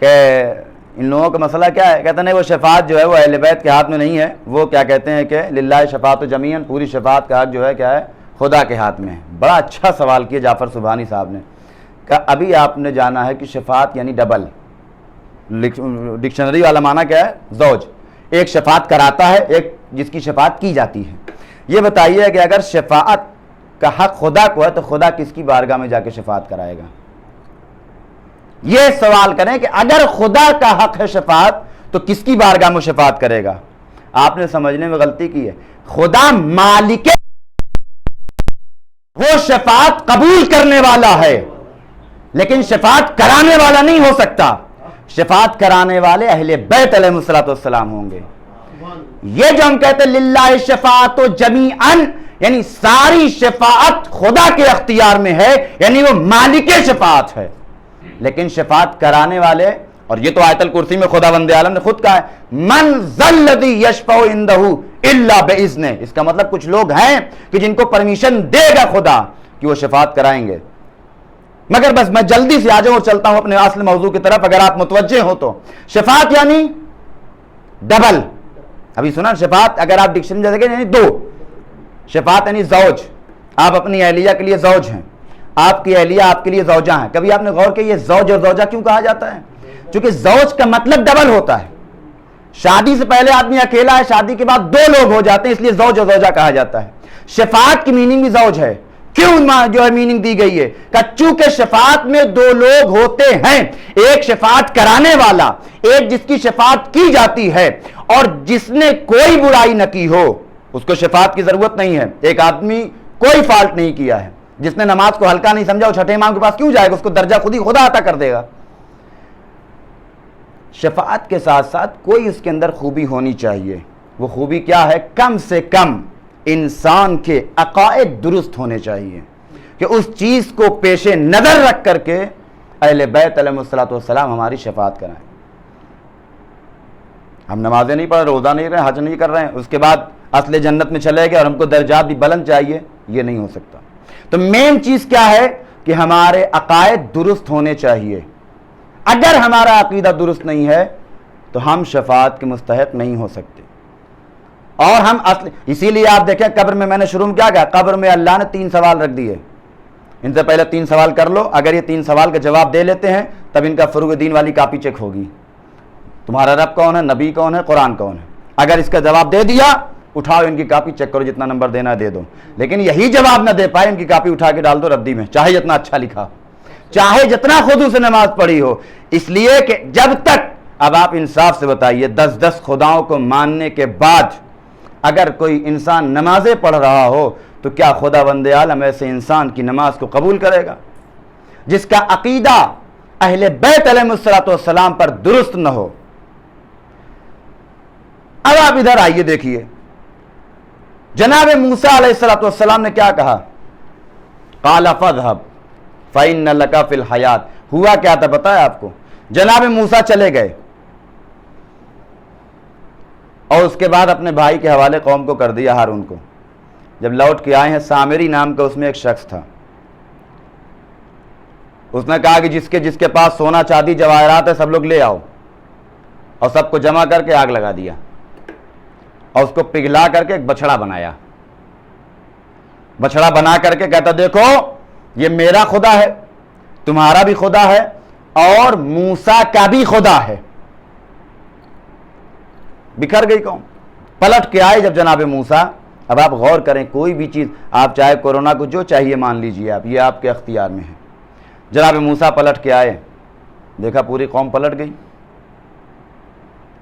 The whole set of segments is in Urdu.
کہ ان لوگوں کا مسئلہ کیا ہے؟ کہتے ہیں نہیں وہ شفاعت جو ہے وہ اہل بیت کے ہاتھ میں نہیں ہے، وہ کیا کہتے ہیں کہ للہ شفاعت جمیعا، پوری شفاعت کا حق جو ہے کیا ہے؟ خدا کے ہاتھ میں ہے۔ بڑا اچھا سوال کیا جعفر سبحانی صاحب نے، کہ ابھی آپ نے جانا ہے کہ شفاعت یعنی ڈبل، ڈکشنری والا معنی کیا ہے؟ زوج، ایک شفاعت کراتا ہے، ایک جس کی شفاعت کی جاتی ہے۔ یہ بتائیے کہ اگر شفاعت کا حق خدا کو ہے تو خدا کس کی بارگاہ میں جا کے شفاعت کرائے گا؟ یہ سوال کریں کہ اگر خدا کا حق ہے شفاعت تو کس کی بارگاہ میں شفاعت کرے گا؟ آپ نے سمجھنے میں غلطی کی ہے۔ خدا مالک، وہ شفاعت قبول کرنے والا ہے لیکن شفاعت کرانے والا نہیں ہو سکتا۔ شفاعت کرانے والے اہل بیت علیہ السلام ہوں گے۔ یہ جو ہم کہتے ہیں للہ شفاعت جمیعا، یعنی ساری شفاعت خدا کے اختیار میں ہے، یعنی وہ مالک شفاعت ہے، لیکن شفاعت کرانے والے، اور یہ تو آیت الکرسی میں خداوند عالم نے خود کہا ہے من ذا الذی یشفع عندہ الا باذنہ، اس کا مطلب کچھ لوگ ہیں کہ جن کو پرمیشن دے گا خدا کہ وہ شفاعت کرائیں گے۔ مگر بس میں جلدی سے آ جاؤں اور چلتا ہوں اپنے اصل موضوع کی طرف، اگر آپ متوجہ ہو تو شفاعت یعنی ڈبل، ابھی سنا شفاعت اگر آپ ڈکشنری میں دیکھیں یعنی دو، شفاعت یعنی زوج، آپ اپنی اہلیہ کے لیے زوج ہیں، آپ کی اہلیہ آپ کے لیے زوجہ ہیں۔ کبھی آپ نے غور کیا یہ زوج اور زوجہ کیوں کہا جاتا ہے؟ چونکہ زوج کا مطلب ڈبل ہوتا ہے، شادی سے پہلے آدمی اکیلا ہے، شادی کے بعد دو لوگ ہو جاتے ہیں، اس لیے زوج اور زوجہ کہا جاتا ہے۔ شفاعت کی میننگ بھی زوج ہے، کیوں جو ہے میننگ دی گئی ہے کہ چونکہ شفاعت میں دو لوگ ہوتے ہیں، ایک شفاعت کرانے والا، ایک جس کی شفاعت کی جاتی ہے، اور جس نے کوئی برائی نہ کی ہو اس کو شفاعت کی ضرورت نہیں ہے۔ ایک آدمی کوئی فالٹ نہیں کیا ہے، جس نے نماز کو ہلکا نہیں سمجھا وہ چھٹے امام کے پاس کیوں جائے گا؟ اس کو درجہ خود ہی خدا عطا کر دے گا۔ شفاعت کے ساتھ ساتھ کوئی اس کے اندر خوبی ہونی چاہیے۔ وہ خوبی کیا ہے؟ کم سے کم انسان کے عقائد درست ہونے چاہیے کہ اس چیز کو پیش نظر رکھ کر کے اہل بیت علیہ السلام ہماری شفاعت کرائیں۔ ہم نمازیں نہیں پڑھ رہے، روزہ نہیں رہے، حج نہیں کر رہے ہیں، اس کے بعد اصل جنت میں چلے گئے اور ہم کو درجات بھی بلند چاہیے، یہ نہیں ہو سکتا۔ تو مین چیز کیا ہے کہ ہمارے عقائد درست ہونے چاہیے۔ اگر ہمارا عقیدہ درست نہیں ہے تو ہم شفاعت کے مستحق نہیں ہو سکتے۔ اور ہم اسی لیے آپ دیکھیں قبر میں نے شروع میں کیا کہا؟ قبر میں اللہ نے 3 سوال رکھ دیے، ان سے پہلے 3 سوال کر لو، اگر یہ 3 سوال کا جواب دے لیتے ہیں تب ان کا فروغ دین والی کاپی چیک ہوگی، تمہارا رب کون ہے، نبی کون ہے، قرآن کون ہے۔ اگر اس کا جواب دے دیا اٹھاؤ ان کی کاپی چیک کرو، جتنا نمبر دینا ہے دے دو، لیکن یہی جواب نہ دے پائے ان کی کاپی اٹھا کے ڈال دو ردی میں، چاہے جتنا اچھا لکھا، چاہے جتنا خود سے نماز پڑھی ہو، اس لیے کہ جب تک، اب آپ انصاف سے بتائیے 10 خداؤں کو ماننے کے بعد اگر کوئی انسان نمازیں پڑھ رہا ہو تو کیا خداوند عالم ایسے انسان کی نماز کو قبول کرے گا جس کا عقیدہ اہل بیت علیہ السلام پر درست نہ ہو؟ اب آپ ادھر آئیے دیکھیے جناب موسیٰ علیہ السلام نے کیا کہا؟ قال فاذهب فإن لك في الحیات۔ ہوا کیا تھا پتہ ہے آپ کو؟ جناب موسیٰ چلے گئے اور اس کے بعد اپنے بھائی کے حوالے قوم کو کر دیا، ہارون کو۔ جب لوٹ کے آئے ہیں سامری نام کا اس میں ایک شخص تھا، اس نے کہا کہ جس کے پاس سونا چاندی جواہرات ہے سب لوگ لے آؤ، اور سب کو جمع کر کے آگ لگا دیا اور اس کو پگھلا کر کے ایک بچڑا بنایا۔ بچڑا بنا کر کے کہتا دیکھو یہ میرا خدا ہے، تمہارا بھی خدا ہے اور موسیٰ کا بھی خدا ہے۔ بکھر گئی قوم، پلٹ کے آئے جب جناب موسیٰ۔ اب آپ غور کریں، کوئی بھی چیز آپ چاہے کورونا کو جو چاہیے مان لیجئے آپ، یہ آپ کے اختیار میں ہے۔ جناب موسیٰ پلٹ کے آئے، دیکھا پوری قوم پلٹ گئی۔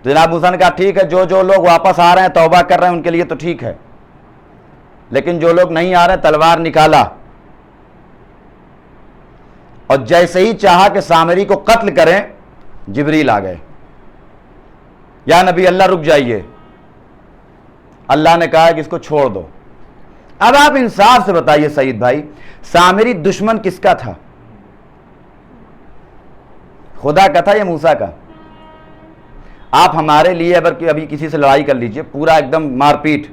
جناب موسیٰ نے کہا ٹھیک ہے، جو لوگ واپس آ رہے ہیں توبہ کر رہے ہیں ان کے لیے تو ٹھیک ہے، لیکن جو لوگ نہیں آ رہے تلوار نکالا، اور جیسے ہی چاہا کہ سامری کو قتل کریں جبریل آ گئے، یا نبی اللہ رک جائیے، اللہ نے کہا کہ اس کو چھوڑ دو۔ اب آپ انصاف سے بتائیے سعید بھائی، سامری دشمن کس کا تھا؟ خدا کا تھا یا موسیٰ کا؟ آپ ہمارے لیے ابھی کسی سے لڑائی کر لیجئے، پورا ایک دم مار پیٹ،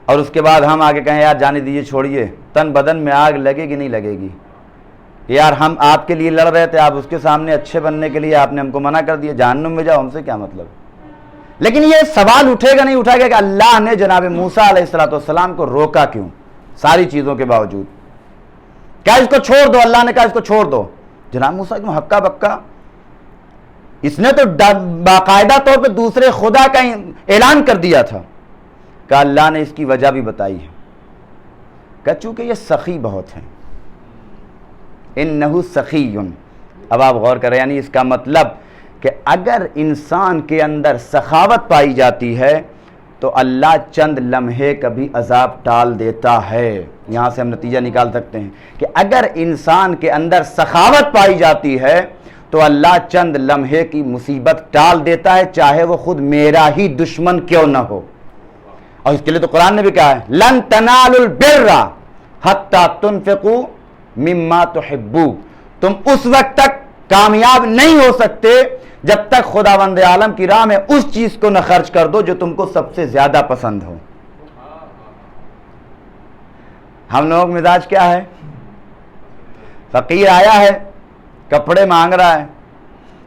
اور اس کے بعد ہم آگے کہیں یار جانے دیجئے چھوڑیے، تن بدن میں آگ لگے گی نہیں لگے گی؟ یار ہم آپ کے لیے لڑ رہے تھے, آپ اس کے سامنے اچھے بننے کے لیے آپ نے ہم کو منع کر دیا, جہنم میں جاؤ, ہم سے کیا مطلب. لیکن یہ سوال اٹھے گا نہیں اٹھائے گا کہ اللہ نے جناب موسیٰ علیہ السلام کو روکا کیوں ساری چیزوں کے باوجود. کیا اس کو چھوڑ دو, اللہ نے کہا اس کو چھوڑ دو. جناب موسیٰ کیوں ہکا بکا, اس نے تو باقاعدہ طور پہ دوسرے خدا کا اعلان کر دیا تھا. کہ اللہ نے اس کی وجہ بھی بتائی ہے, کہ چونکہ یہ سخی بہت ہیں, انہو سخی. اب آپ غور کریں, یعنی اس کا مطلب کہ اگر انسان کے اندر سخاوت پائی جاتی ہے تو اللہ چند لمحے کبھی عذاب ٹال دیتا ہے. یہاں سے ہم نتیجہ نکال سکتے ہیں کہ اگر انسان کے اندر سخاوت پائی جاتی ہے تو اللہ چند لمحے کی مصیبت ٹال دیتا ہے, چاہے وہ خود میرا ہی دشمن کیوں نہ ہو. اور اس کے لیے تو قرآن نے بھی کہا ہے, لن تنالوا البر حتی تنفقوا مما تحبون. تم اس وقت تک کامیاب نہیں ہو سکتے جب تک خداوند عالم کی راہ میں اس چیز کو نہ خرچ کر دو جو تم کو سب سے زیادہ پسند ہو. ہم لوگوں کا مزاج کیا ہے, فقیر آیا ہے کپڑے مانگ رہا ہے,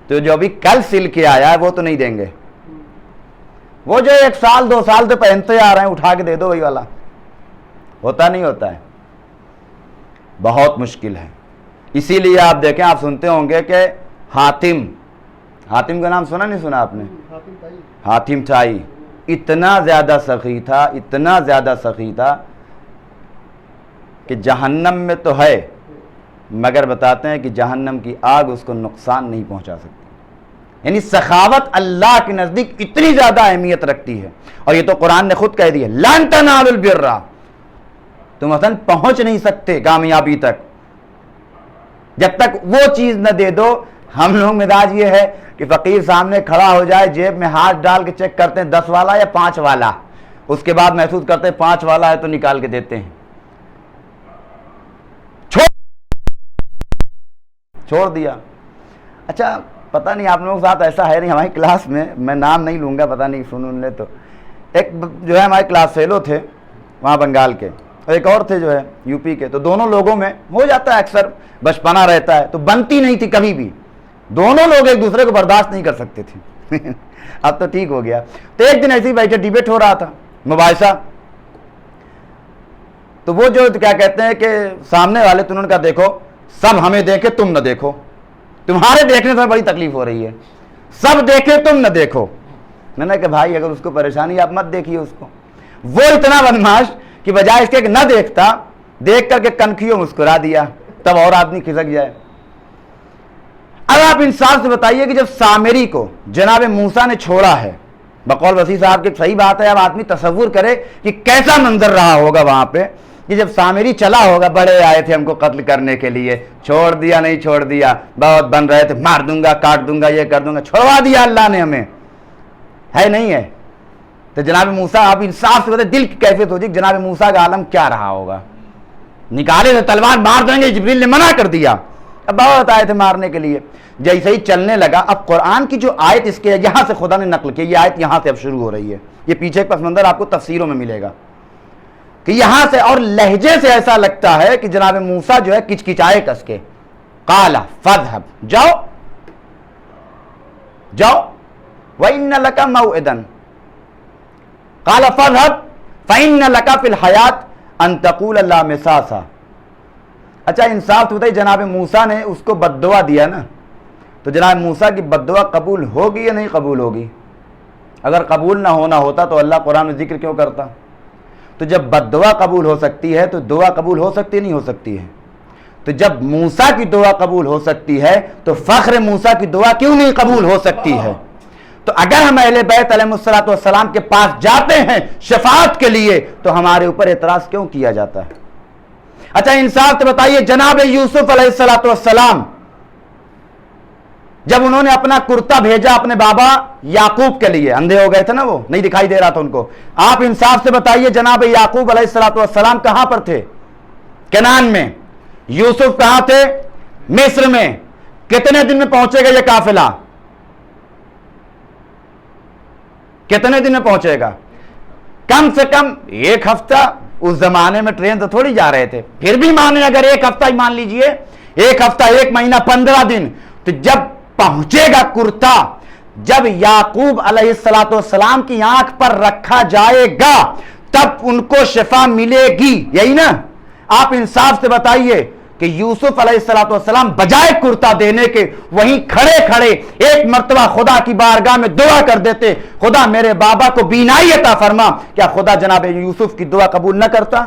تو جو ابھی کل سل کے آیا ہے وہ تو نہیں دیں گے, وہ جو 1 سال 2 سال سے پہنتے آ رہے ہیں اٹھا کے دے دو وہی والا. ہوتا نہیں ہوتا ہے, بہت مشکل ہے. اسی لیے آپ دیکھیں, آپ سنتے ہوں گے کہ حاتم کا نام سنا نہیں سنا آپ نے, حاتم تائی اتنا زیادہ سخی تھا, اتنا زیادہ سخی تھا کہ جہنم میں تو ہے مگر بتاتے ہیں کہ جہنم کی آگ اس کو نقصان نہیں پہنچا سکتی. یعنی سخاوت اللہ کے نزدیک اتنی زیادہ اہمیت رکھتی ہے, اور یہ تو قرآن نے خود کہہ دیا, لن تنالوا البر, تم اصلا پہنچ نہیں سکتے کامیابی تک جب تک وہ چیز نہ دے دو. ہم لوگ مزاج یہ ہے کہ فقیر سامنے کھڑا ہو جائے, جیب میں ہاتھ ڈال کے چیک کرتے ہیں 10 والا یا 5 والا, اس کے بعد محسوس کرتے ہیں 5 والا ہے تو نکال کے دیتے ہیں. چھوڑ دیا. اچھا پتہ نہیں آپ لوگوں کے ساتھ ایسا ہے نہیں, ہماری کلاس میں نام نہیں لوں گا, پتہ نہیں سن لے تو, ایک جو ہے ہمارے کلاس فیلو تھے وہاں بنگال کے, اور ایک اور تھے جو ہے یو پی کے. تو دونوں لوگوں میں ہو جاتا ہے اکثر, بچپنا رہتا ہے تو بنتی نہیں تھی کبھی بھی, دونوں لوگ ایک دوسرے کو برداشت نہیں کر سکتے تھے. اب تو ٹھیک ہو گیا. تو ایک دن ایسے ہی بیٹھے ڈیبیٹ ہو رہا تھا, مباحثہ. تو وہ جو کیا کہتے ہیں کہ سامنے والے تو انہوں نے کہا دیکھو سب ہمیں دیکھے تم نہ دیکھو, تمہارے دیکھنے سے بڑی تکلیف ہو رہی ہے, سب دیکھے تم نہ دیکھو. میں نے کہا بھائی اگر اس کو پریشانی آپ مت دیکھیے اس کو. وہ اتنا بدماش کہ بجائے اس کے کہ نہ دیکھتا, دیکھ کر کے کنکھیوں مسکرا دیا, تب اور آدمی کھسک جائے. اب آپ انصاف سے بتائیے کہ جب سامری کو جناب موسیٰ نے چھوڑا ہے, بقول وسیع صاحب کی صحیح بات ہے, اب آدمی تصور کرے کہ کیسا منظر رہا ہوگا وہاں پہ کہ جب سامری چلا ہوگا, بڑے آئے تھے ہم کو قتل کرنے کے لیے, چھوڑ دیا نہیں چھوڑ دیا, بہت بن رہے تھے, مار دوں گا کاٹ دوں گا یہ کر دوں گا, چھوڑوا دیا اللہ نے ہمیں, ہے نہیں ہے. تو جناب موسیٰ آپ انصاف سے بتائیں دل کی کیفیت ہو جائے جناب موسیٰ کا عالم کیا رہا ہوگا. نکالے تھے تلوار مار دیں گے, جبریل نے منع کر دیا, اب بہت آئے تھے مارنے کے لیے. جیسے ہی چلنے لگا, اب قرآن کی جو آیت اس کے یہاں سے خدا نے نقل کی, یہ آیت یہاں سے اب شروع ہو رہی ہے, یہ پیچھے پس منظر آپ کو تفسیروں میں ملے گا کہ یہاں سے اور لہجے سے ایسا لگتا ہے کہ جناب موسیٰ جو ہے کچکچائے کس کے, قال فاذهب, جاؤ جاؤ, وَإِنَّ لَكَ مَوْعِدًا, قال فاذهب فَإِنَّ لَكَ فِي الْحَيَاةِ أَن تَقُولَ لَا مِسَاسَ. اچھا انصاف تو بتائیے, جناب موسیٰ نے اس کو بد دعا دیا نا, تو جناب موسیٰ کی بد دعا قبول ہوگی یا نہیں قبول ہوگی؟ اگر قبول نہ ہونا ہوتا تو اللہ قرآن میں ذکر کیوں کرتا؟ تو جب بد دعا قبول ہو سکتی ہے تو دعا قبول ہو سکتی نہیں ہو سکتی ہے؟ تو جب موسیٰ کی دعا قبول ہو سکتی ہے تو فخر موسیٰ کی دعا کیوں نہیں قبول ہو سکتی ہے؟ تو اگر ہم اہل بیت علیہ السلام کے پاس جاتے ہیں شفاعت کے لیے تو ہمارے اوپر اعتراض کیوں کیا جاتا ہے؟ اچھا انصاف سے بتائیے, جناب یوسف علیہ السلام جب انہوں نے اپنا کرتا بھیجا اپنے بابا یعقوب کے لیے, اندھے ہو گئے تھے نا, وہ نہیں دکھائی دے رہا تھا ان کو, آپ انصاف سے بتائیے جناب یعقوب علیہ السلام کہاں پر تھے؟ کنعان میں. یوسف کہاں تھے؟ مصر میں. کتنے دن میں پہنچے گا یہ قافلہ؟ کتنے دن میں پہنچے گا؟ کم سے کم 1 ہفتہ. اس زمانے میں ٹرین تو تھوڑی جا رہے تھے, پھر بھی مانے اگر 1 ہفتہ ہی مان لیجئے, 1 ہفتہ 1 مہینہ 15 دن. تو جب پہنچے گا کرتا، جب یعقوب علیہ السلام کی آنکھ پر رکھا جائے گا تب ان کو شفا ملے گی. یہی نا؟ آپ انصاف سے بتائیے کہ یوسف علیہ السلام بجائے کرتا دینے کے وہیں کھڑے کھڑے ایک مرتبہ خدا کی بارگاہ میں دعا کر دیتے، خدا میرے بابا کو بینائی عطا فرما، کیا خدا جناب یوسف کی دعا قبول نہ کرتا؟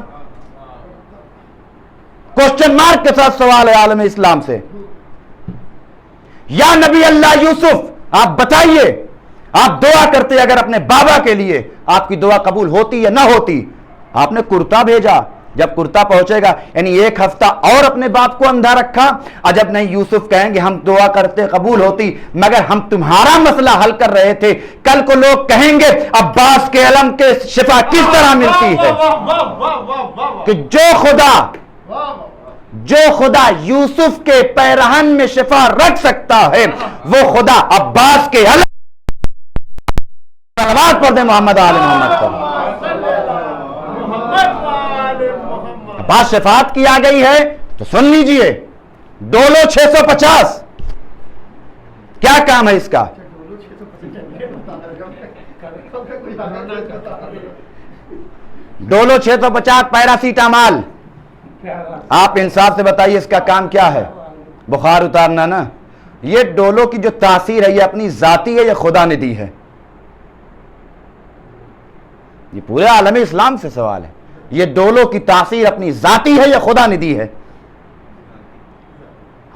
کوشچن مارک کے ساتھ سوال ہے عالم اسلام سے. یا نبی اللہ یوسف، آپ بتائیے، آپ دعا کرتے اگر اپنے بابا کے لیے، آپ کی دعا قبول ہوتی یا نہ ہوتی؟ آپ نے کرتا بھیجا، جب کرتا پہنچے گا یعنی 1 ہفتہ اور اپنے باپ کو اندھا رکھا. عجب نہیں یوسف کہیں گے ہم دعا کرتے قبول ہوتی، مگر ہم تمہارا مسئلہ حل کر رہے تھے. کل کو لوگ کہیں گے عباس کے علم کے شفا کس طرح ملتی ہے؟ کہ جو خدا یوسف کے پیرہن میں شفا رکھ سکتا ہے وہ خدا عباس کے علم. صلوات پڑھ دیں محمد آل محمد پر. بات شفاعت کی آ گئی ہے تو سن لیجئے. ڈولو 650 کیا کام ہے اس کا؟ ڈولو 650 پیراسیٹامال. آپ انصاف سے بتائیے اس کا کام کیا ہے؟ بخار اتارنا نا. یہ ڈولو کی جو تاثیر ہے یہ اپنی ذاتی ہے یا خدا نے دی ہے؟ یہ پورے عالم اسلام سے سوال ہے. یہ ڈولو کی تاثیر اپنی ذاتی ہے یا خدا نے دی ہے؟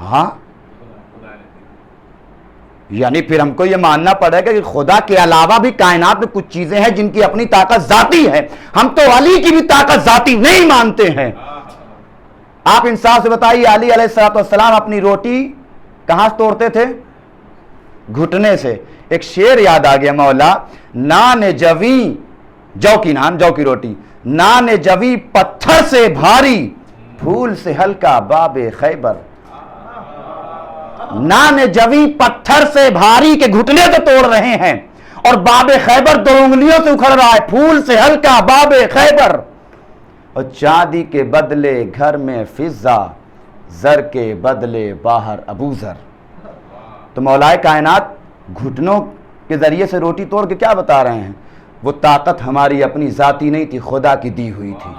ہاں، یعنی پھر ہم کو یہ ماننا پڑے گا کہ خدا کے علاوہ بھی کائنات میں کچھ چیزیں ہیں جن کی اپنی طاقت ذاتی ہے. ہم تو علی کی بھی طاقت ذاتی نہیں مانتے ہیں. آپ انصاف سے بتائیے علی علیہ السلام اپنی روٹی کہاں سے توڑتے تھے؟ گھٹنے سے. ایک شعر یاد آ گیا، مولا نان جوی، جو کی نان، جو کی روٹی، نان جوی پتھر سے بھاری، پھول سے ہلکا باب خیبر. نان جوی پتھر سے بھاری کے گھٹنے سے توڑ رہے ہیں اور باب خیبر 2 انگلیوں سے اکھڑ رہا ہے. پھول سے ہلکا باب خیبر. اور چاندی کے بدلے گھر میں فضہ، زر کے بدلے باہر ابو ذر. تو مولا کائنات گھٹنوں کے ذریعے سے روٹی توڑ کے کیا بتا رہے ہیں؟ وہ طاقت ہماری اپنی ذاتی نہیں تھی، خدا کی دی ہوئی تھی.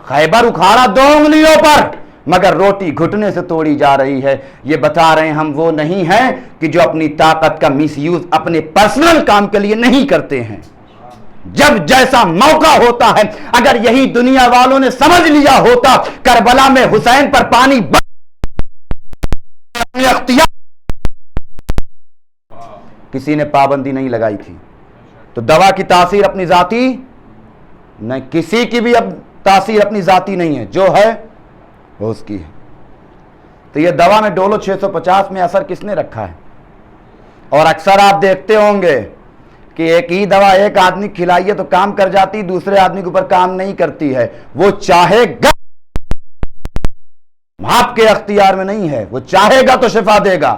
خیبر اکھاڑا 2 انگلیوں پر مگر روٹی گھٹنے سے توڑی جا رہی ہے. یہ بتا رہے ہیں ہم وہ نہیں ہیں کہ جو اپنی طاقت کا مس یوز اپنے پرسنل کام کے لیے نہیں کرتے ہیں. جب جیسا موقع ہوتا ہے، اگر یہی دنیا والوں نے سمجھ لیا ہوتا کربلا میں حسین پر پانی اختیار، کسی نے پابندی نہیں لگائی تھی. تو دوا کی تاثیر اپنی ذاتی نہیں، کسی کی بھی اب تاثیر اپنی ذاتی نہیں ہے، جو ہے وہ اس کی ہے. تو یہ دوا میں ڈولو 650 میں اثر کس نے رکھا ہے؟ اور اکثر آپ دیکھتے ہوں گے کہ ایک ہی دوا ایک آدمی کھلائیے تو کام کر جاتی، دوسرے آدمی کے اوپر کام نہیں کرتی ہے. وہ چاہے گا، آپ کے اختیار میں نہیں ہے، وہ چاہے گا تو شفا دے گا.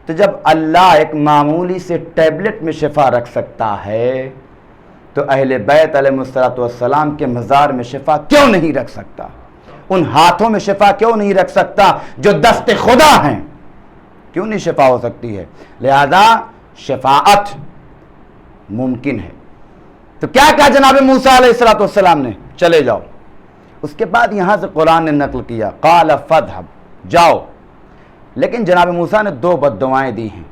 تو جب اللہ ایک معمولی سے ٹیبلٹ میں شفا رکھ سکتا ہے تو اہل بیت علیہ السلام کے مزار میں شفا کیوں نہیں رکھ سکتا؟ ان ہاتھوں میں شفا کیوں نہیں رکھ سکتا جو دست خدا ہیں؟ کیوں نہیں شفا ہو سکتی ہے؟ لہذا شفاعت ممکن ہے. تو کیا کہا جناب موسیٰ علیہ السلام نے؟ چلے جاؤ. اس کے بعد یہاں سے قرآن نے نقل کیا قال فاذهب، جاؤ. لیکن جناب موسیٰ نے 2 بد دعائیں دی ہیں.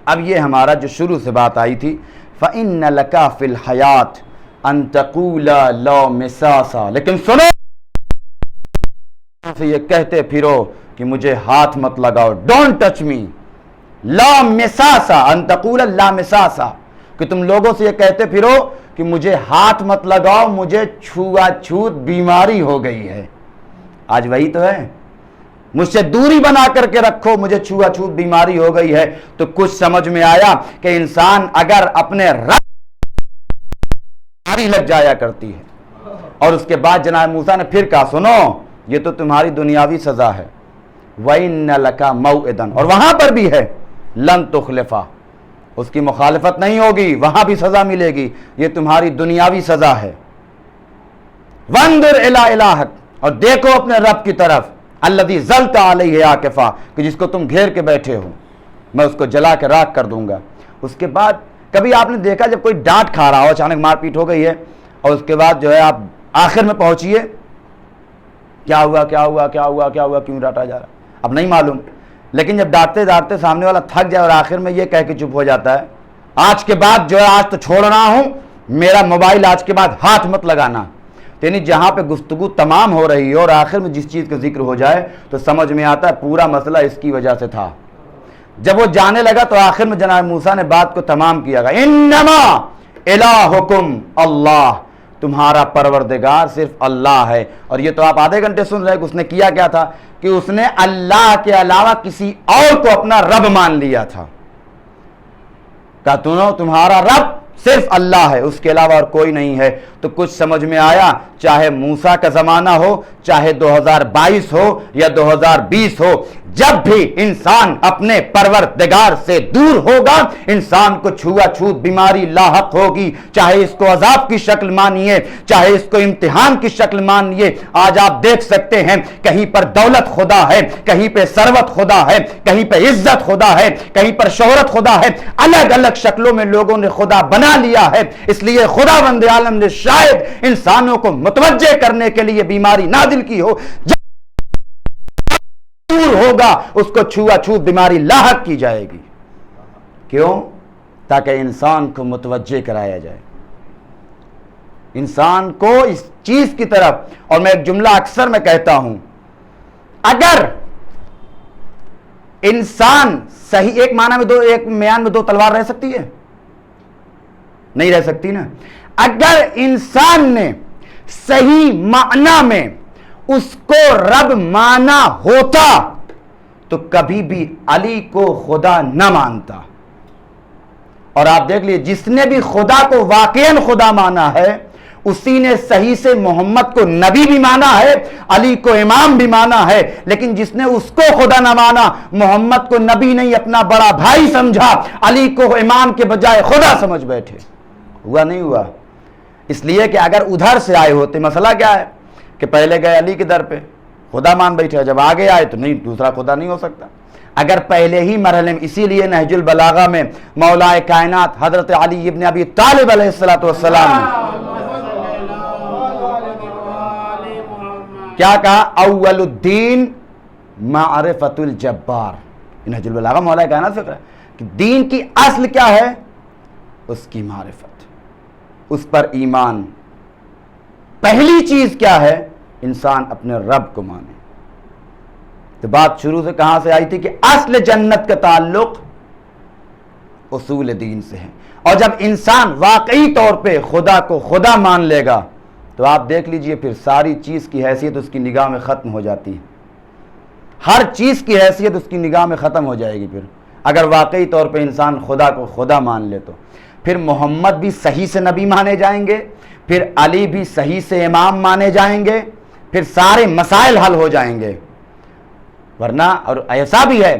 اب یہ ہمارا جو شروع سے بات آئی تھی فَإِنَّ لَكَ فِي الْحَيَاةِ أَن تَقُولَ لَا مِسَاسَ، لیکن سنو سے یہ کہتے پھرو کہ مجھے ہاتھ مت لگاؤ، ڈونٹ ٹچ می. لا مساسا، ان تقول لا مساسا، کہ تم لوگوں سے یہ کہتے پھرو کہ مجھے ہاتھ مت لگاؤ، مجھے چھوا چھوت بیماری ہو گئی ہے. آج وہی تو ہے، مجھ سے دوری بنا کر کے رکھو، مجھے چھوا چھوت بیماری ہو گئی ہے. تو کچھ سمجھ میں آیا کہ انسان اگر اپنے رب لگ جایا کرتی ہے. اور اس کے بعد جناب موسیٰ نے پھر کہا سنو یہ تو تمہاری دنیاوی سزا ہے. وَإِنَّ لَكَ مَوْعِدًا، اور وہاں پر بھی ہے لن تخلفا، اس کی مخالفت نہیں ہوگی، وہاں بھی سزا ملے گی. یہ تمہاری دنیاوی سزا ہے. وَانظُرْ إِلَىٰ إِلَٰهِكَ، اور دیکھو اپنے رب کی طرف. الذی ظلت علیہ عاکفا، کہ جس کو تم گھیر کے بیٹھے ہو، میں اس کو جلا کے راکھ کر دوں گا۔ اس کے بعد کبھی آپ نے دیکھا جب کوئی ڈانٹ کھا رہا ہو، اچانک مار پیٹ ہو گئی ہے، اور اس کے بعد جو ہے آپ آخر میں پہنچیے کیا ہوا کیا ہوا کیا ہوا کیا ہوا، کیوں ڈانٹا جا رہا، اب نہیں معلوم، لیکن جب ڈانٹتے ڈانٹتے سامنے والا تھک جائے اور آخر میں یہ کہہ کے چپ ہو جاتا ہے آج کے بعد جو ہے آج تو چھوڑ رہا ہوں، میرا موبائل آج کے بعد ہاتھ مت لگانا، یعنی جہاں پہ گفتگو تمام ہو رہی ہے اور آخر میں جس چیز کا ذکر ہو جائے تو سمجھ میں آتا ہے پورا مسئلہ اس کی وجہ سے تھا۔ جب وہ جانے لگا تو آخر میں جناب موسیٰ نے بات کو تمام کیا گا، انما الہکم اللہ، تمہارا پروردگار صرف اللہ ہے۔ اور یہ تو آپ آدھے گھنٹے سن رہے کہ اس نے کیا کیا تھا، کہ اس نے اللہ کے علاوہ کسی اور کو اپنا رب مان لیا تھا، کہا تمہارا رب صرف اللہ ہے، اس کے علاوہ اور کوئی نہیں ہے۔ تو کچھ سمجھ میں آیا، چاہے موسیٰ کا زمانہ ہو، چاہے 2022 ہو یا 2020 ہو، جب بھی انسان اپنے پروردگار سے دور ہوگا انسان کو چھوا چھوت بیماری لاحق ہوگی، چاہے اس کو عذاب کی شکل مانیے، چاہے اس کو امتحان کی شکل مانیے۔ آج آپ دیکھ سکتے ہیں کہیں پر دولت خدا ہے، کہیں پہ ثروت خدا ہے، کہیں پہ عزت خدا ہے، کہیں پر شہرت خدا ہے، الگ الگ شکلوں میں لوگوں نے خدا بنا لیا ہے۔ اس لیے خدا بند عالم نے شاید انسانوں کو متوجہ کرنے کے لیے بیماری نازل کی ہو، دور ہوگا اس کو چھوا چھوت بیماری لاحق کی جائے گی۔ کیوں؟ تاکہ انسان کو متوجہ کرایا جائے، انسان کو اس چیز کی طرف۔ اور میں ایک جملہ اکثر میں کہتا ہوں، اگر انسان صحیح، ایک معنی میں ایک میان میں دو تلوار رہ سکتی ہے؟ نہیں رہ سکتی نا۔ اگر انسان نے صحیح معنی میں اس کو رب مانا ہوتا تو کبھی بھی علی کو خدا نہ مانتا۔ اور آپ دیکھ لیجئے جس نے بھی خدا کو واقعاً خدا مانا ہے اسی نے صحیح سے محمد کو نبی بھی مانا ہے، علی کو امام بھی مانا ہے، لیکن جس نے اس کو خدا نہ مانا، محمد کو نبی نہیں اپنا بڑا بھائی سمجھا، علی کو امام کے بجائے خدا سمجھ بیٹھے۔ ہوا نہیں ہوا؟ اس لیے کہ اگر ادھر سے آئے ہوتے، مسئلہ کیا ہے کہ پہلے گئے علی کے در پہ خدا مان بیٹھے، جب آگے آئے تو نہیں، دوسرا خدا نہیں ہو سکتا۔ اگر پہلے ہی مرحلے میں، اسی لیے نہج البلاغہ میں مولا کائنات حضرت علی ابن ابی طالب علیہ السلام نے کیا کہا؟ اول الدین معرفت الجبار۔ نہج البلاغہ مولا کائنات فکر ہے کہ دین کی اصل کیا ہے؟ اس کی معرفت، اس پر ایمان۔ پہلی چیز کیا ہے؟ انسان اپنے رب کو مانے۔ تو بات شروع سے کہاں سے آئی تھی کہ اصل جنت کا تعلق اصول دین سے ہے، اور جب انسان واقعی طور پہ خدا کو خدا مان لے گا تو آپ دیکھ لیجئے پھر ساری چیز کی حیثیت اس کی نگاہ میں ختم ہو جاتی ہے، ہر چیز کی حیثیت اس کی نگاہ میں ختم ہو جائے گی۔ پھر اگر واقعی طور پہ انسان خدا کو خدا مان لے تو پھر محمد بھی صحیح سے نبی مانے جائیں گے، پھر علی بھی صحیح سے امام مانے جائیں گے، پھر سارے مسائل حل ہو جائیں گے۔ ورنہ اور ایسا بھی ہے،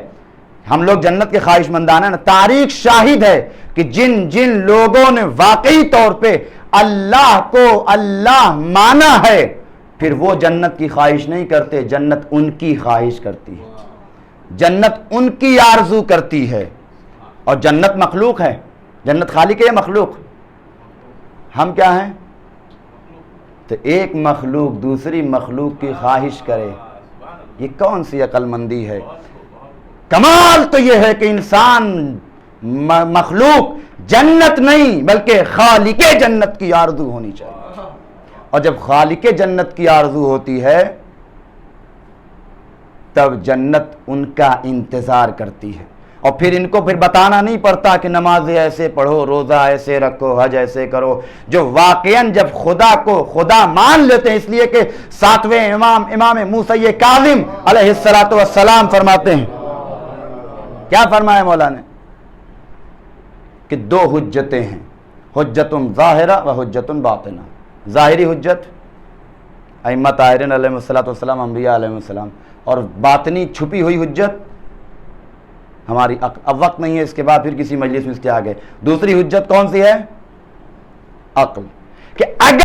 ہم لوگ جنت کے خواہش مندان ہیں نا، تاریخ شاہد ہے کہ جن جن لوگوں نے واقعی طور پہ اللہ کو اللہ مانا ہے پھر وہ جنت کی خواہش نہیں کرتے، جنت ان کی خواہش کرتی ہے، جنت ان کی آرزو کرتی ہے۔ اور جنت مخلوق ہے، جنت خالق ہے یا مخلوق؟ ہم کیا ہیں؟ تو ایک مخلوق دوسری مخلوق کی خواہش کرے، یہ کون سی عقل مندی ہے؟ کمال تو یہ ہے کہ انسان مخلوق جنت نہیں بلکہ خالق جنت کی آرزو ہونی چاہیے، اور جب خالق جنت کی آرزو ہوتی ہے تب جنت ان کا انتظار کرتی ہے۔ اور پھر ان کو پھر بتانا نہیں پڑتا کہ نماز ایسے پڑھو، روزہ ایسے رکھو، حج ایسے کرو۔ جو واقعاً جب خدا کو خدا مان لیتے ہیں، اس لیے کہ ساتویں امام موسیٰ کاظم علیہ السلام فرماتے ہیں، کیا فرمایا مولا نے؟ کہ دو حجتیں ہیں، حجت ظاہرہ و حجت باطنہ۔ ظاہری حجت ائمہ طاہرین علیہ السلام، انبیاء علیہ السلام، اور باطنی چھپی ہوئی حجت ہماری اب وقت نہیں ہے، اس کے بعد پھر کسی مجلس میں اس کے آگے۔ دوسری حجت کون سی ہے؟ عقل، کہ اگر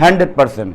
100%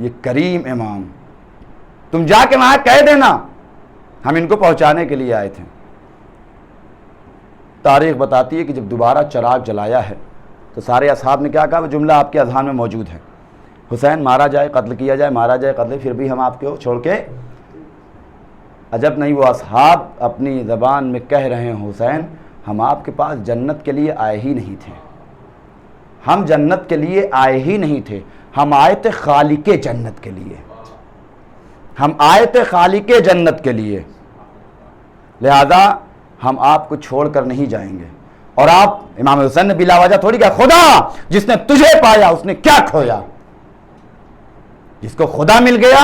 یہ کریم امام، تم جا کے وہاں کہہ دینا ہم ان کو پہنچانے کے لیے آئے تھے۔ تاریخ بتاتی ہے کہ جب دوبارہ چراغ جلایا ہے تو سارے اصحاب نے کیا کہا، وہ جملہ آپ کے اذہان میں موجود ہے، حسین مارا جائے، قتل کیا جائے، مارا جائے، قتل، پھر بھی ہم آپ کو چھوڑ کے، عجب نہیں وہ اصحاب اپنی زبان میں کہہ رہے ہیں حسین ہم آپ کے پاس جنت کے لیے آئے ہی نہیں تھے، ہم جنت کے لیے آئے ہی نہیں تھے، ہم آئے تھے خالق جنت کے لیے، ہم آئے تھے خالق جنت کے لیے، لہذا ہم آپ کو چھوڑ کر نہیں جائیں گے۔ اور آپ امام حسین نے بلا وجہ تھوڑی کہا خدا جس نے تجھے پایا اس نے کیا کھویا، جس کو خدا مل گیا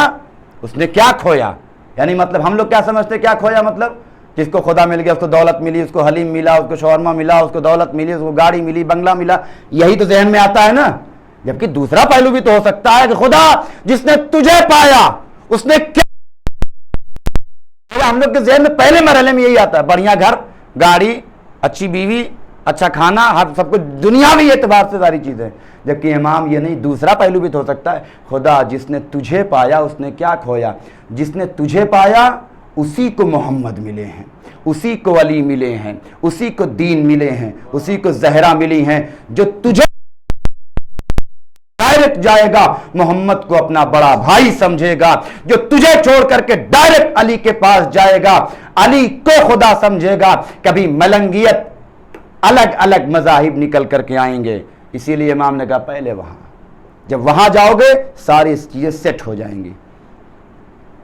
اس نے کیا کھویا، یعنی مطلب ہم لوگ کیا سمجھتے کیا کھویا، مطلب جس کو خدا مل گیا اس کو دولت ملی، اس کو حلیم ملا، اس کو شاورما ملا، اس کو دولت ملی، اس کو گاڑی ملی، بنگلہ ملا، یہی تو ذہن میں آتا ہے نا۔ جبکہ دوسرا پہلو بھی تو ہو سکتا ہے کہ خدا جس نے تجھے پایا اس نے کیا، ہم لوگ کے ذہن میں پہلے مرحلے میں یہی آتا ہے، بڑھیا گھر، گاڑی، اچھی بیوی، اچھا کھانا، ہر سب کچھ دنیاوی اعتبار سے ساری چیزیں، جبکہ امام یہ نہیں، دوسرا پہلو بھی تو ہو سکتا ہے، خدا جس نے تجھے پایا اس نے کیا کھویا، جس نے تجھے پایا اسی کو محمد ملے ہیں، اسی کو علی ملے ہیں، اسی کو دین ملے ہیں، اسی کو زہرا ملی ہیں، جو تجھے ڈائریکٹ جائے گا محمد کو اپنا بڑا بھائی سمجھے گا، جو تجھے چھوڑ کر کے ڈائریکٹ علی کے پاس جائے گا علی کو خدا سمجھے گا۔ کبھی ملنگیت، الگ الگ مذاہب نکل کر کے آئیں گے، اسی لیے امام نے کہا پہلے وہاں، جب وہاں جاؤ گے ساری چیزیں سیٹ ہو جائیں گی،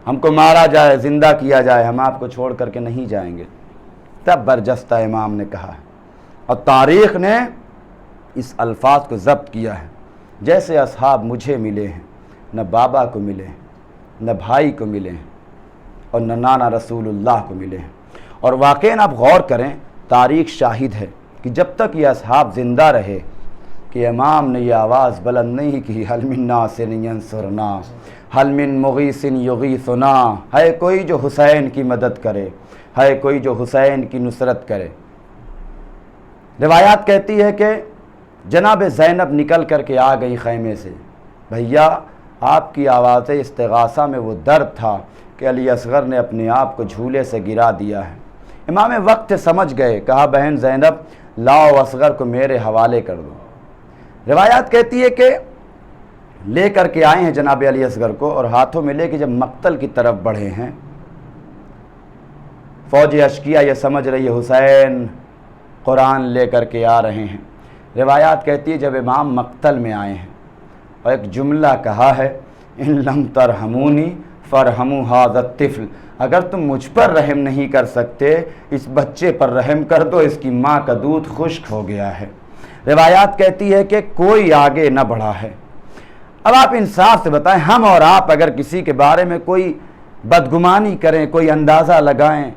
ہم کو مارا جائے، زندہ کیا جائے، ہم آپ کو چھوڑ کر کے نہیں جائیں گے۔ تب برجستہ امام نے کہا، اور تاریخ نے اس الفاظ کو ضبط کیا ہے، جیسے اصحاب مجھے ملے ہیں، نہ بابا کو ملے ہیں، نہ بھائی کو ملے ہیں، اور نہ نانا رسول اللہ کو ملے ہیں۔ اور واقعاً آپ غور کریں، تاریخ شاہد ہے کہ جب تک یہ اصحاب زندہ رہے کہ امام نے یہ آواز بلند نہیں کی، حل من ناصر ینصرنا، حل من مغیث یغیثنا، ہے کوئی جو حسین کی مدد کرے، ہے کوئی جو حسین کی نصرت کرے۔ روایات کہتی ہے کہ جناب زینب نکل کر کے آ گئی خیمے سے، بھیا آپ کی آواز استغاثہ میں وہ درد تھا کہ علی اصغر نے اپنے آپ کو جھولے سے گرا دیا ہے۔ امام وقت سمجھ گئے، کہا بہن زینب لاؤ اصغر کو میرے حوالے کر دو۔ روایات کہتی ہے کہ لے کر کے آئے ہیں جناب علی اصغر کو، اور ہاتھوں میں لے کے جب مقتل کی طرف بڑھے ہیں، فوج اشکیہ یہ سمجھ رہی ہے حسین قرآن لے کر کے آ رہے ہیں۔ روایات کہتی ہے جب امام مقتل میں آئے ہیں اور ایک جملہ کہا ہے، ان لم ترحمونی فرحموا ھذا الطفل، اگر تم مجھ پر رحم نہیں کر سکتے اس بچے پر رحم کر دو، اس کی ماں کا دودھ خشک ہو گیا ہے۔ روایات کہتی ہے کہ کوئی آگے نہ بڑھا ہے۔ اب آپ انصاف سے بتائیں، ہم اور آپ اگر کسی کے بارے میں کوئی بدگمانی کریں، کوئی اندازہ لگائیں،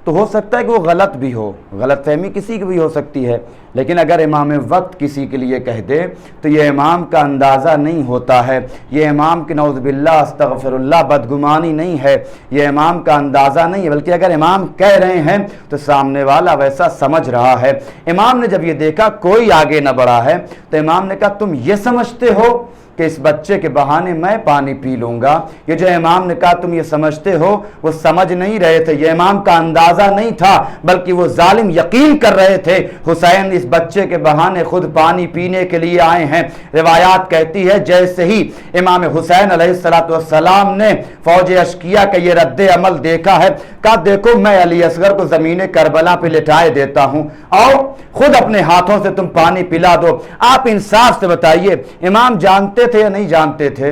تو ہو سکتا ہے کہ وہ غلط بھی ہو، غلط فہمی کسی کی بھی ہو سکتی ہے، لیکن اگر امام وقت کسی کے لیے کہہ دے تو یہ امام کا اندازہ نہیں ہوتا ہے، یہ امام کی نعوذ باللہ استغفر اللہ بدگمانی نہیں ہے، یہ امام کا اندازہ نہیں ہے، بلکہ اگر امام کہہ رہے ہیں تو سامنے والا ویسا سمجھ رہا ہے۔ امام نے جب یہ دیکھا کوئی آگے نہ بڑھا ہے تو امام نے کہا تم یہ سمجھتے ہو کہ اس بچے کے بہانے میں پانی پی لوں گا؟ یہ جو امام نے کہا تم یہ سمجھتے ہو، وہ سمجھ نہیں رہے تھے، یہ امام کا اندازہ نہیں تھا، بلکہ وہ ظالم یقین کر رہے تھے حسین اس بچے کے بہانے خود پانی پینے کے لیے آئے ہیں۔ روایات کہتی ہے جیسے ہی امام حسین علیہ السلام نے فوج اشکیہ کا یہ رد عمل دیکھا ہے، کہا دیکھو میں علی اصغر کو زمین کربلا پہ لٹائے دیتا ہوں، اور خود اپنے ہاتھوں سے تم پانی پلا دو۔ آپ انصاف سے بتائیے امام جانتے تھے یا نہیں جانتے تھے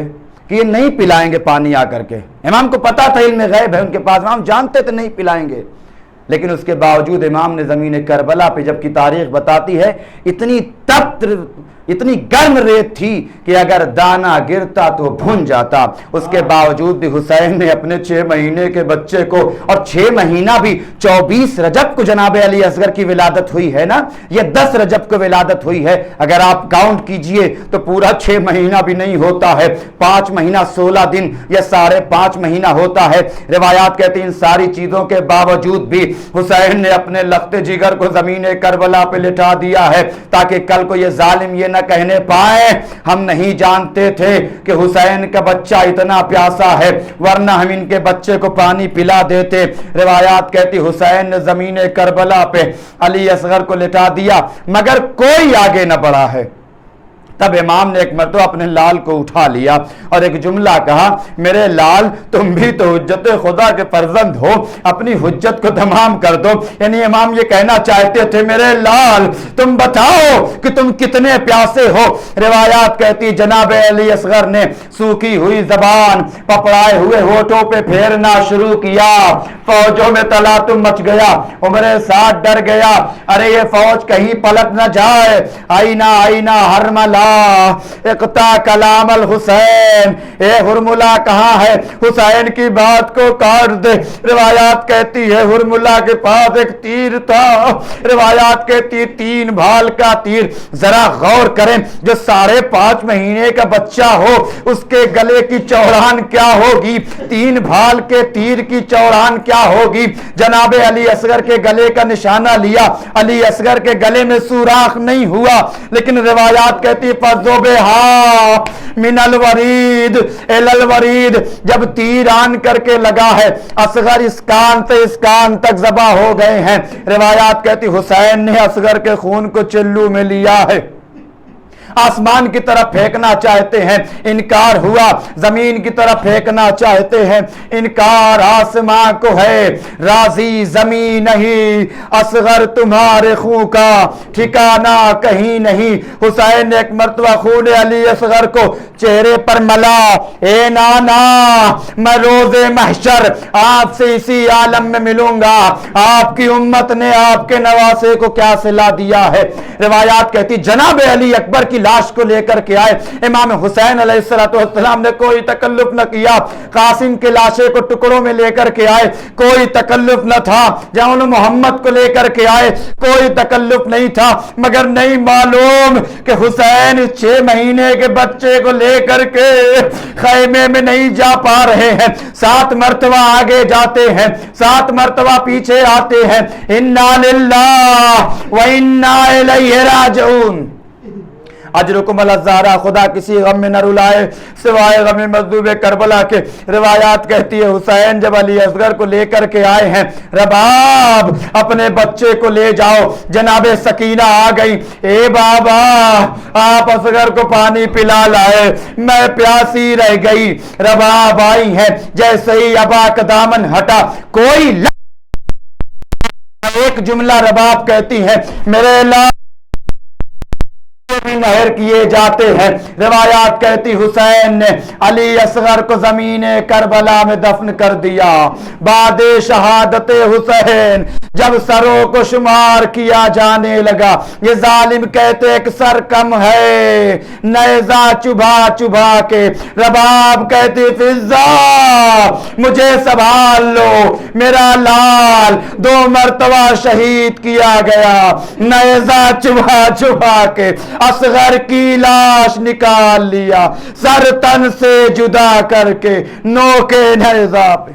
کہ یہ نہیں پلائیں گے پانی آ کر کے؟ امام کو پتا تھا علم غیب ہے ان کے پاس، امام جانتے تھے نہیں پلائیں گے، لیکن اس کے باوجود امام نے زمین کربلا پہ، جب کی تاریخ بتاتی ہے اتنی تپت، اتنی گرم ریت تھی کہ اگر دانا گرتا تو بھن جاتا، اس کے باوجود بھی حسین نے اپنے 6 مہینے کے بچے کو، اور 6 مہینہ بھی 24 رجب کو جناب علی اصغر کی ولادت ہوئی ہے نا، یہ 10 رجب کو ولادت ہوئی ہے، اگر آپ کاؤنٹ کیجئے تو پورا 6 مہینہ بھی نہیں ہوتا ہے، 5 مہینہ 16 دن یا 5.5 مہینہ ہوتا ہے۔ روایات کہتے ہیں ان ساری چیزوں کے باوجود بھی حسین نے اپنے لخت جگر کو زمین کربلا پہ لٹا دیا ہے، تاکہ کل کو یہ ظالم یہ نہ کہنے پائے ہم نہیں جانتے تھے کہ حسین کا بچہ اتنا پیاسا ہے ورنہ ہم ان کے بچے کو پانی پلا دیتے۔ روایات کہتی حسین نے زمین کربلا پہ علی اصغر کو لٹا دیا مگر کوئی آگے نہ بڑھا ہے۔ تب امام نے ایک مرتبہ اپنے لال کو اٹھا لیا اور ایک جملہ کہا، میرے لال تم بھی تو حجت خدا کے فرزند ہو، اپنی حجت کو تمام کر دو۔ یعنی امام یہ کہنا چاہتے تھے میرے لال تم بتاؤ کہ تم کتنے پیاسے ہو۔ روایات کہتی جناب علی اصغر نے سوکھی ہوئی زبان پپڑائے ہوئے ہونٹوں پہ پھیرنا شروع کیا، فوجوں میں تلاطم مچ گیا، عمر سعد ڈر گیا، ارے یہ فوج کہیں پلٹ نہ جائے، آئینہ آئینہ ہرملا اقطع کلام الحسین، اے ہرملا کہاں ہے، حسین کی بات کو کاٹ دے۔ روایات کہتی ہے ہرملا کے پاس ایک تیر تھا، روایات کہتی 3 بھال کا تیر۔ ذرا غور کریں جو 5.5 مہینے کا بچہ ہو اس کے گلے کی چوڑان کیا ہوگی، 3 بھال کے تیر کی چوڑان کیا ہوگی۔ جناب علی اصغر کے گلے کا نشانہ لیا، علی اصغر کے گلے میں سوراخ نہیں ہوا، لیکن روایات کہتی فَذُبِحَا مِنَ الْوَرِيدِ إِلَى الْوَرِيدِ، جب تیر آن کر کے لگا ہے اصغر اس کان سے اس کان تک ذبح ہو گئے ہیں۔ روایات کہتی حسین نے اصغر کے خون کو چلو میں لیا ہے، آسمان کی طرف پھینکنا چاہتے ہیں، انکار ہوا، زمین کی طرف پھینکنا چاہتے ہیں، انکار آسمان کو ہے، راضی زمین نہیں، اصغر تمہارے خون کا ٹھکانہ کہیں نہیں۔ حسین نے ایک مرتبہ خون علی اصغر کو چہرے پر ملا، اے نانا میں روز محشر آپ سے اسی عالم میں ملوں گا، آپ کی امت نے آپ کے نواسے کو کیا صلہ دیا ہے۔ روایات کہتی جناب علی اکبر کی لاش کو لے کر کے آئے، امام حسین علیہ السلام نے کوئی تکلف نہ کیا، قاسم کے لاشے کو ٹکڑوں میں لے کر کے آئے، کوئی تکلف نہ تھا، جان محمد کو لے کر کے آئے، کوئی تکلف نہیں تھا، مگر نہیں معلوم کہ حسین 6 مہینے کے بچے کو لے کر کے خیمے میں نہیں جا پا رہے ہیں، 7 مرتبہ آگے جاتے ہیں، 7 مرتبہ پیچھے آتے ہیں، انا للہ و انا الیہ راجعون۔ اجرکم الزہرا، خدا کسی غم میں نہ رلائے سوائے غم مظلوم کربلا کے۔ روایات کہتی ہے حسین جب علی اصغر کو لے کر کے آئے ہیں، رباب اپنے بچے کو لے جاؤ، جناب سکینہ آ گئی، اے بابا آپ اصغر کو پانی پلا لائے، میں پیاسی رہ گئی۔ رباب آئی ہے، جیسے ہی ابا کا دامن ہٹا کوئی ایک جملہ رباب کہتی ہے میرے لا نہر کیے جاتے ہیں۔ روایات کہتی حسین نے علی اصغر کو زمین کربلا میں دفن کر دیا۔ بعد شہادت حسین جب سروں کو شمار کیا جانے لگا، یہ ظالم کہتے ایک سر کم ہے، نیزہ چبھا چبھا کے۔ رباب کہتی فضا مجھے سنبھال لو، میرا لال 2 مرتبہ شہید کیا گیا، نیزہ چبھا چبھا کے اصغر کی لاش نکال لیا، سر تن سے جدا کر کے نوکے نیزہ پہ۔